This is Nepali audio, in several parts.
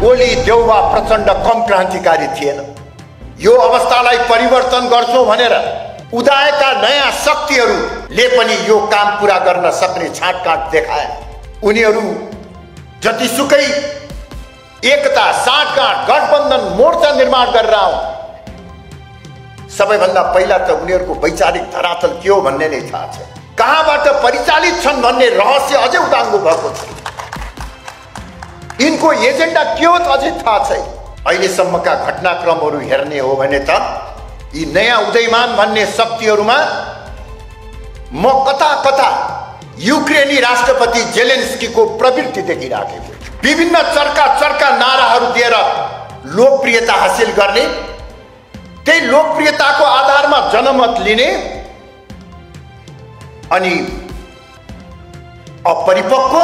ओली देउबा प्रचण्ड कम क्रान्तिकारी थिएन। यो अवस्थालाई परिवर्तन गर्छौं भनेर उदाएका नयाँ शक्तिहरूले पनि यो काम पूरा गर्न सक्ने छाँटकाँट देखाए। उनीहरू जतिसुकै एकता, साँठगाँठ, गठबन्धन, मोर्चा निर्माण गरेर आउन्, सबैभन्दा पहिला त उनीहरूको वैचारिक धरातल के हो भन्ने नै थाहा छ। कहाँबाट परिचालित छन् भन्ने रहस्य अझै उदाङ्गो भएको छ। यिनको एजेन्डा के हो अझै थाहा छैन। अहिलेसम्मका घटनाक्रमहरू हेर्ने हो भने त यी नयाँ उदयमान भन्ने शक्तिहरूमा म कता कता युक्रेनी राष्ट्रपति जेलेन्स्कीको प्रवृत्ति देखिराखेको छु। विभिन्न चर्का नाराहरू दिएर लोकप्रियता हासिल गर्ने, त्यही लोकप्रियताको आधारमा जनमत लिने अनि अपरिपक्व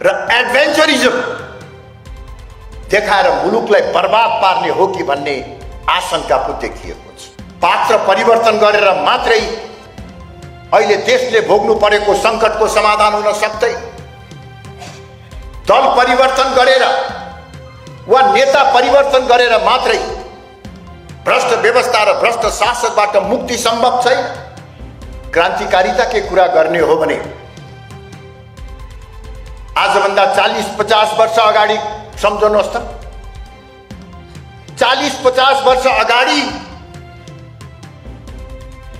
र एडभेन्चरिजम देखाएर मुलुकलाई बर्बाद पार्ने हो कि भन्ने आशंका पो देखिएको छ। पात्र परिवर्तन गरेर मात्रै अहिले देशले भोग्नु परेको संकटको समाधान हुन सक्दैन। दल परिवर्तन गरेर वा नेता परिवर्तन गरेर मात्रै भ्रष्ट व्यवस्था र भ्रष्ट शासकबाट मुक्ति सम्भव छैन। क्रान्तिकारिता के कुरा गर्ने हो भने आजभन्दा 40-50 वर्ष अगाडि सम्झनुहोस् त, 40-50 वर्ष अगाडि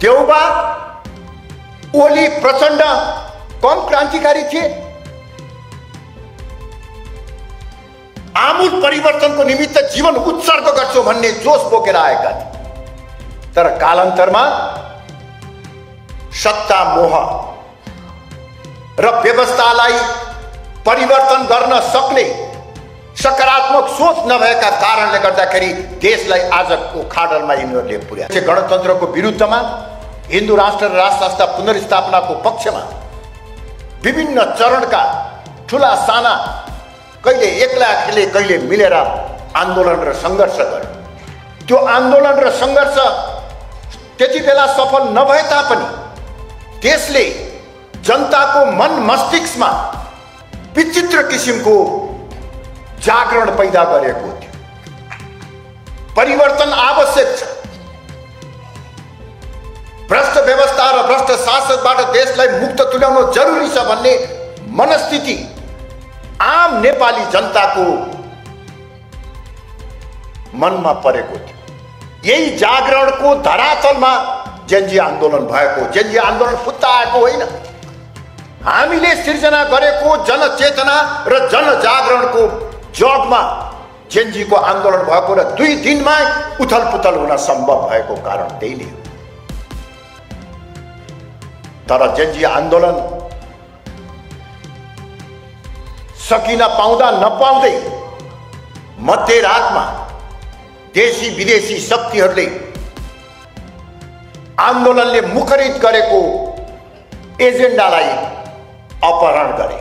देउबा, ओली, प्रचण्ड कम क्रान्तिकारी थिए। आमूल परिवर्तनको निमित्त जीवन उत्सर्ग गर्छौं भन्ने जोश बोकेर आएका थिए। तर कालान्तरमा सत्ता मोह र व्यवस्थालाई परिवर्तन गर्न सक्ने सकारात्मक सोच नभएका कारणले गर्दाखेरि देशलाई आजको खाडलमा यिनीहरूले पुर्याए। गणतन्त्रको विरुद्धमा, हिन्दू राष्ट्र र राष्ट्र संस्था पुनर्स्थापनाको पक्षमा विभिन्न चरणका ठुला साना, कहिले एक्ला अकेले कहिले मिलेर आन्दोलन र सङ्घर्ष गर्यो। त्यो आन्दोलन र सङ्घर्ष त्यति बेला सफल नभए तापनि त्यसले जनताको मन मस्तिष्कमा विचित्र किसिमको जागरण पैदा गरेको थियो। परिवर्तन आवश्यक छ। भ्रष्ट व्यवस्था र भ्रष्ट शासकबाट देशलाई मुक्त तुल्याउन जरुरी छ भन्ने मनस्थिति आम नेपाली जनताको मनमा परेको थियो। यही जागरणको धरातलमा जेनजी आन्दोलन भएको। जेनजी आन्दोलन फुत्ता आएको होइन, हामीले सिर्जना गरेको जनचेतना र जनजागरणको जगमा जेनजीको आन्दोलन भएको र 2 दिनमा उथलपुथल हुन सम्भव भएको कारण त्यही हो। तर जेनजी आन्दोलन सकिन पाउँदा नपाउँदै मध्यरातमा देशी विदेशी शक्तिहरूले आन्दोलनले मुखरित गरेको एजेन्डालाई अपहरण गरे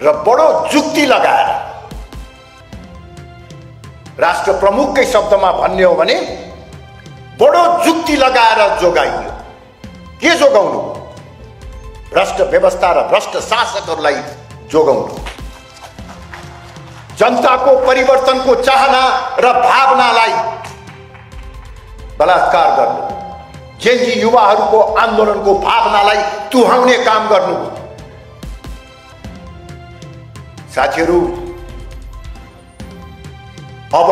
र बडो जुक्ति लगाएर, राष्ट्र प्रमुखकै शब्दमा भन्ने हो भने बडो जुक्ति लगाएर जोगाइयो। के जोगाउनु? भ्रष्ट व्यवस्था र भ्रष्ट शासकहरूलाई जोगाउनु। जनताको परिवर्तनको चाहना र भावनालाई बलात्कार गर्नु। जेनजी युवाहरूको आन्दोलनको भावनालाई तुहाउने काम गर्नु। साथीहरू, अब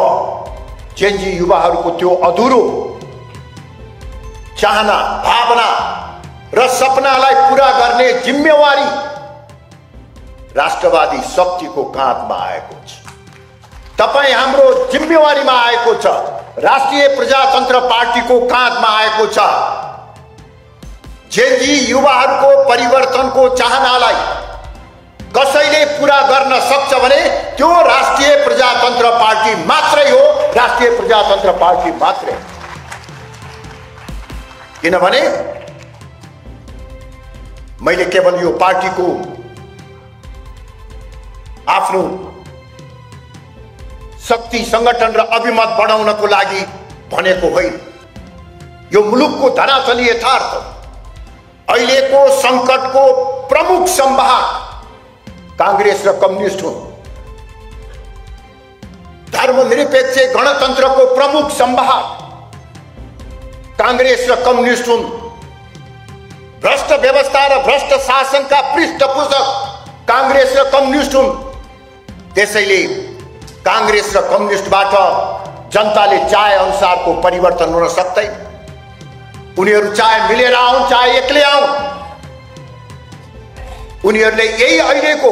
जेनजी युवाहरूको त्यो अधुरो चाहना, भावना र सपनालाई पूरा गर्ने जिम्मेवारी राष्ट्रवादी शक्तिको काँधमा आएको छ। तपाईँ हाम्रो जिम्मेवारीमा आएको छ। राष्ट्रिय प्रजातन्त्र पार्टीको काँधमा आएको छ। जेनजी युवाहरूको परिवर्तनको चाहनालाई कसैले पूरा गर्न सक्छ भने त्यो राष्ट्रिय प्रजातन्त्र पार्टी मात्रै हो। राष्ट्रिय प्रजातन्त्र पार्टी मात्रै। किनभने मैले केवल यो पार्टीको आफ्नो शक्ति संगठन र अभिमत बढाउनको लागि भनेको होइन। यो मुलुकको धरातलीय यथार्थ, अहिलेको संकटको प्रमुख संवाहक कांग्रेस र कम्युनिस्ट हुन्। धर्मनिरपेक्ष गणतन्त्रको प्रमुख संवाहक कांग्रेस र कम्युनिस्ट हुन्। भ्रष्ट व्यवस्था र भ्रष्ट शासनका पृष्ठपोषक कांग्रेस र कम्युनिस्ट हुन्। त्यसैले कांग्रेस र कम्युनिस्टबाट जनताले चाहे अनुसारको परिवर्तन हुन सक्दैन। उनीहरू चाहे मिलेर आउन् चाहे एक्लै आउन्, उनीहरूले यही अहिलेको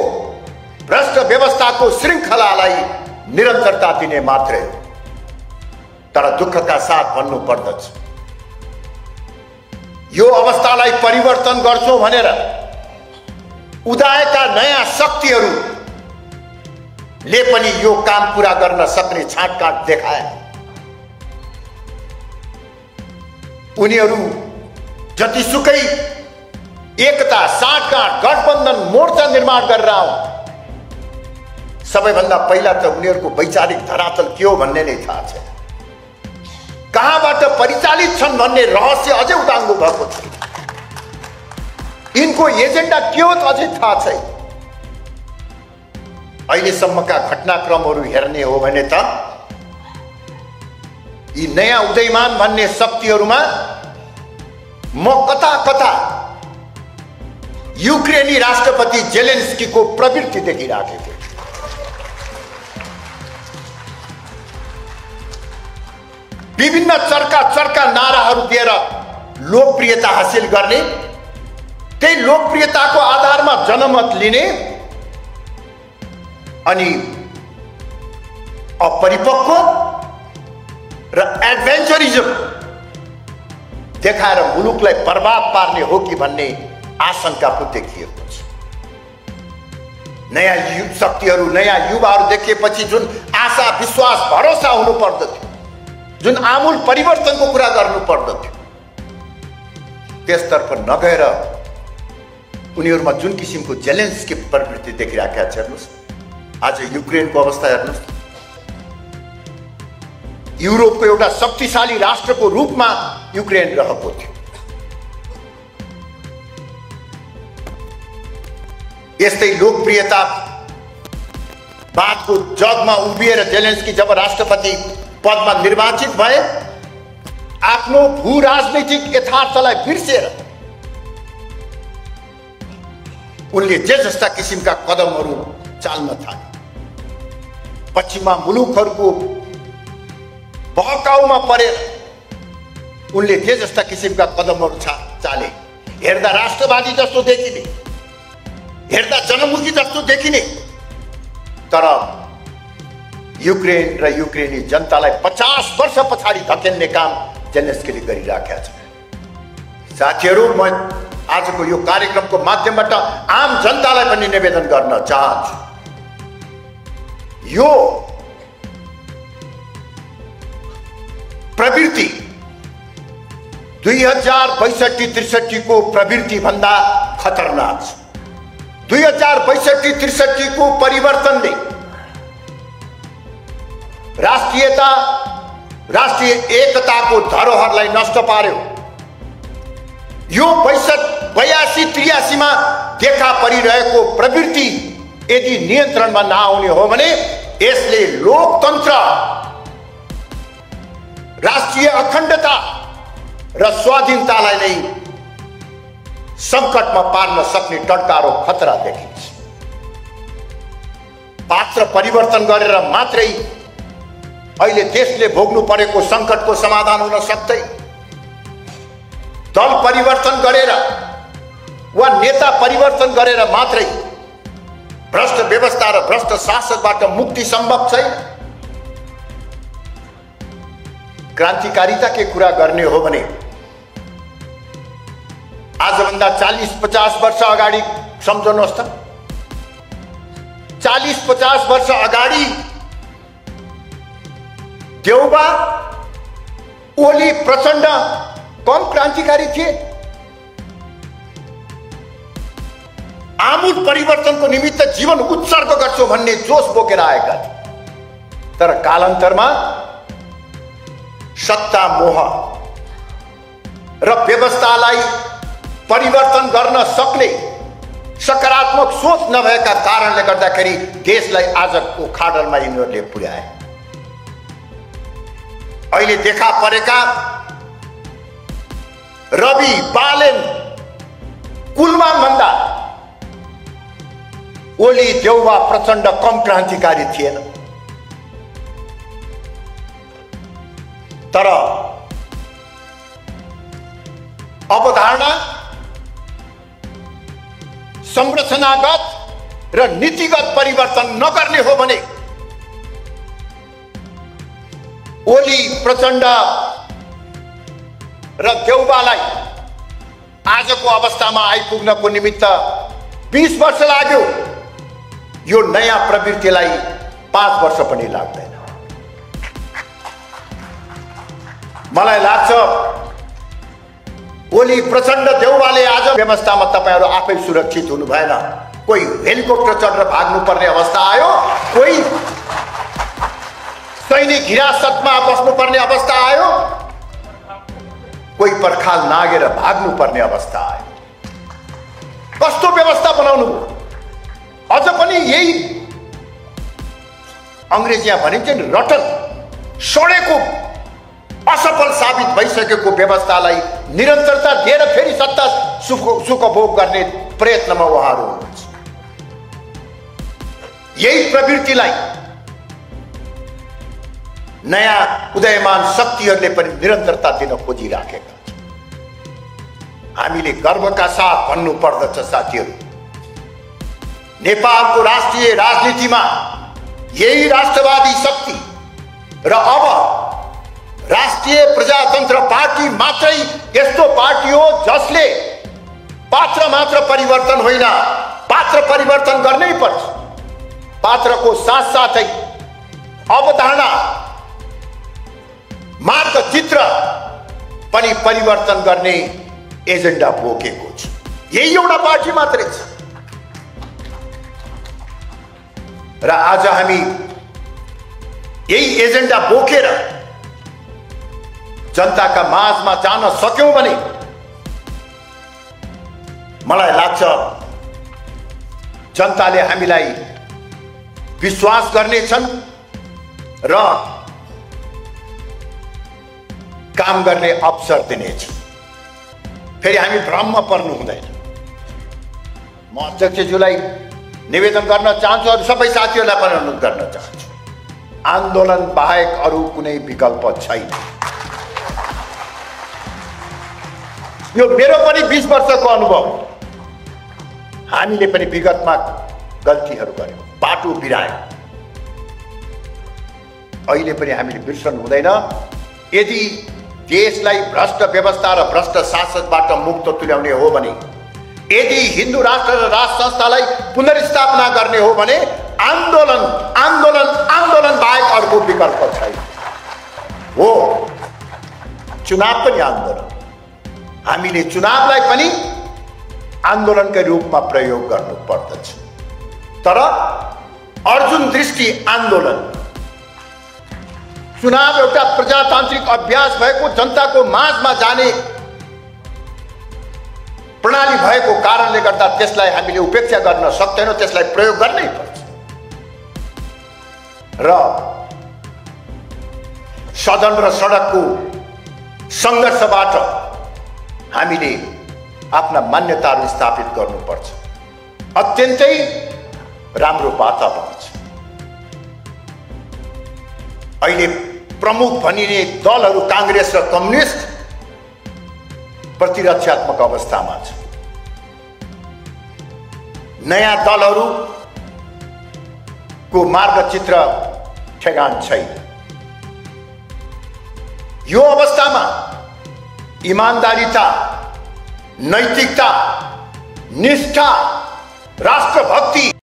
भ्रष्ट व्यवस्थाको श्रृङ्खलालाई निरन्तरता दिने मात्रै हो। तर दुःखका साथ भन्नु पर्दछ, यो अवस्थालाई परिवर्तन गर्छौं भनेर उदाएका नयाँ शक्तिहरूले पनि यो काम पूरा गर्न सक्ने छाँटकाँट देखाए। उनीहरू जतिसुकै एकता, साँठगाँठ, गठबन्धन, मोर्चा निर्माण गरेर आउन्, सबैभन्दा पहिला त उनीहरूको वैचारिक धरातल के हो भन्ने नै थाहा छैन। कहाँबाट परिचालित छन् भन्ने रहस्य अझै उदाङ्गो भएको छैन। यिनको एजेन्डा के हो अझै थाहा छैन। अहिलेसम्मका घटनाक्रमहरू हेर्ने हो भने त यी नयाँ उदयमान भन्ने शक्तिहरूमा म कता कता युक्रेनी राष्ट्रपति जेलेन्स्कीको प्रवृत्ति देखिराखेको। विभिन्न चर्का नाराहरू दिएर लोकप्रियता हासिल गर्ने, त्यही लोकप्रियताको आधारमा जनमत लिने अनि अपरिपक्व र एडभेन्चरिजम देखाएर मुलुकलाई बर्बाद पार्ने हो कि भन्ने आशंका पो देखिएको छ। नयाँ शक्तिहरू, नयाँ युवाहरू देखिएपछि जुन आशा, विश्वास, भरोसा हुनु पर्दथ्यो, जुन आमूल परिवर्तनको कुरा गर्नु पर्दथ्यो, त्यसतर्फ नगएर उनीहरूमा जुन किसिमको जेलेन्स्की प्रवृत्ति देखिराखेका छ। हेर्नुहोस्, आज युक्रेनको अवस्था हेर्नुहोस्। युरोपको एउटा शक्तिशाली राष्ट्रको रूपमा युक्रेन रहेको थियो। यस्तै लोकप्रियता बादको जगमा उभिएर जेलेन्स्की जब राष्ट्रपति पदमा निर्वाचित भए, आफ्नो भू राजनैतिक यथार्थलाई बिर्सेर उनले जे जस्ता किसिमका कदमहरू चाल्न थाले। पश्चिमा मुलुकहरूको बहकाउमा परेर उनले जे जस्ता किसिमका कदमहरू चाले, हेर्दा राष्ट्रवादी जस्तो देखिने, हेर्दा जनमुखी जस्तो देखिने, तर युक्रेन र युक्रेनी जनतालाई 50 वर्ष पछाडि धकेल्ने काम जेलेन्स्कीले गरिराखेका छन्। साथीहरू, म आजको यो कार्यक्रमको माध्यमबाट आम जनतालाई पनि निवेदन गर्न चाहन्छु, यो प्रवृत्ति 2062-63 को प्रवृत्ति भन्दा खतरनाक छ। 2062-63 को परिवर्तनले राष्ट्रियता, राष्ट्रिय एकताको धरोहरलाई नष्ट पार्यो। यो 82-83 मा देखा परिरहेको प्रवृत्ति यदि नियन्त्रणमा नआउने हो भने यसले लोकतन्त्र, राष्ट्रिय अखण्डता र स्वाधीनतालाई नै संकटमा पार्न सक्ने टड्कारो खतरा देखिन्छ। पात्र परिवर्तन गरेर मात्रै अहिले देशले भोग्नु परेको संकटको समाधान हुन सक्दैन। दल परिवर्तन गरेर वा नेता परिवर्तन गरेर मात्रै भ्रष्ट व्यवस्था र भ्रष्ट शासकबाट मुक्ति सम्भव छैन। क्रान्तिकारिता के कुरा गर्ने हो भने आजभन्दा 40-50 वर्ष अगाडि सम्झनुहोस् त, 40-50 वर्ष अगाडि देउबा, ओली, प्रचण्ड कम क्रान्तिकारी थिए। आमूल परिवर्तनको निमित्त जीवन उत्सर्ग गर्छु भन्ने जोश बोकेर आएका थिए। तर कालान्तरमा सत्ता मोह र व्यवस्थालाई परिवर्तन गर्न सक्ने सकारात्मक सोच नभएका कारणले गर्दाखेरि देशलाई आजको खाडलमा यिनीहरूले पुर्याए। अहिले देखा परेका रवि, बालेन, कुलमान भन्दा ओली, देउवा प्रचण्ड कम क्रान्तिकारी थिएन। तर अवधारणा, संरचनागत र नीतिगत परिवर्तन नगर्ने हो भने ओली, प्रचण्ड र देउवालाई आजको अवस्थामा आइपुग्नको निमित्त 20 वर्ष लाग्यो। यो नयाँ प्रवृत्तिलाई 5 वर्ष पनि लाग्दैन। मलाई लाग्छ ओली, प्रचण्ड, देउवाले आज व्यवस्थामा तपाईहरु आफै सुरक्षित हुनु भएन। कोही हेलिकप्टर चढेर भाग्नु पर्ने अवस्था आयो, कोही सैनिक हिरासतमा बस्नु पर्ने अवस्था आयो, कोही पर्खाल नागेर भाग्नु पर्ने अवस्था आयो। कस्तो व्यवस्था बनाउनु? अझ पनि यही अंग्रेजीमा भनिन्छ नि रटन, सडेको, असफल साबित भइसकेको व्यवस्थालाई निरन्तरता दिएर फेरि सत्ता सुखभोग गर्ने प्रयत्नमा उहाँहरू हुनुहुन्छ। यही प्रवृत्तिलाई नयाँ उदयमान शक्तिहरूले पनि निरन्तरता दिन खोजिराखेका छन्। हामीले गर्वका साथ भन्नु पर्दछ साथीहरू, नेपालको राष्ट्रिय राजनीतिमा यही राष्ट्रवादी शक्ति र अब राष्ट्रिय प्रजातन्त्र पार्टी मात्रै यस्तो पार्टी हो जसले पात्र मात्र परिवर्तन होइन, पात्र परिवर्तन गर्नै पर्छ। पात्रको साथसाथै अवधारणा, मार्गचित्र पनि परिवर्तन गर्ने एजेन्डा बोकेको छ। यही एउटा पार्टी मात्रै छ। र आज हामी यही एजेन्डा बोकेर जनताका माझमा जान सक्यौं भने मलाई लाग्छ जनताले हामीलाई विश्वास गर्नेछन् र काम गर्ने अवसर दिनेछ। फेरि हामी भ्रममा पर्नु हुँदैन। म अध्यक्षज्यूलाई निवेदन गर्न चाहन्छु, अरू सबै साथीहरूलाई पनि अनुरोध गर्न चाहन्छु, आन्दोलन बाहेक अरू कुनै विकल्प छैन। यो मेरो पनि 20 वर्षको अनुभव। हामीले पनि विगतमा गल्तीहरू गर्यौं, बाटो बिरायौं। अहिले पनि हामीले बिर्सनु हुँदैन। यदि देशलाई भ्रष्ट व्यवस्था र भ्रष्ट शासनबाट मुक्त तुल्याउने हो भने, यदि हिन्दू राष्ट्र र राष्ट्र संस्थालाई पुनर्स्थापना गर्ने हो भने आन्दोलन आन्दोलन आन्दोलन बाहेक अर्को विकल्प छैन। हो, चुनाव पनि आन्दोलन। हामीले चुनावलाई पनि आन्दोलनकै रूपमा प्रयोग गर्नु पर्दछ। तर अर्जुन दृष्टि आन्दोलन, चुनाव एउटा प्रजातान्त्रिक अभ्यास भएको, जनताको माझमा जाने प्रणाली भएको कारणले गर्दा त्यसलाई हामीले उपेक्षा गर्न सक्दैनौँ, त्यसलाई प्रयोग गर्नै पर्छ। र सदन र सडकको संघर्षबाट हामीले आफ्ना मान्यताहरू स्थापित गर्नुपर्छ। अत्यन्तै राम्रो वातावरण छ। अहिले प्रमुख भनिने दलहरू कांग्रेस र कम्युनिस्ट प्रतिरक्षात्मक अवस्थामा छ। नयाँ दलहरूको मार्गचित्र ठेगान छैन। यो अवस्थामा ईमानदारीता, नैतिकता, निष्ठा, राष्ट्रभक्ति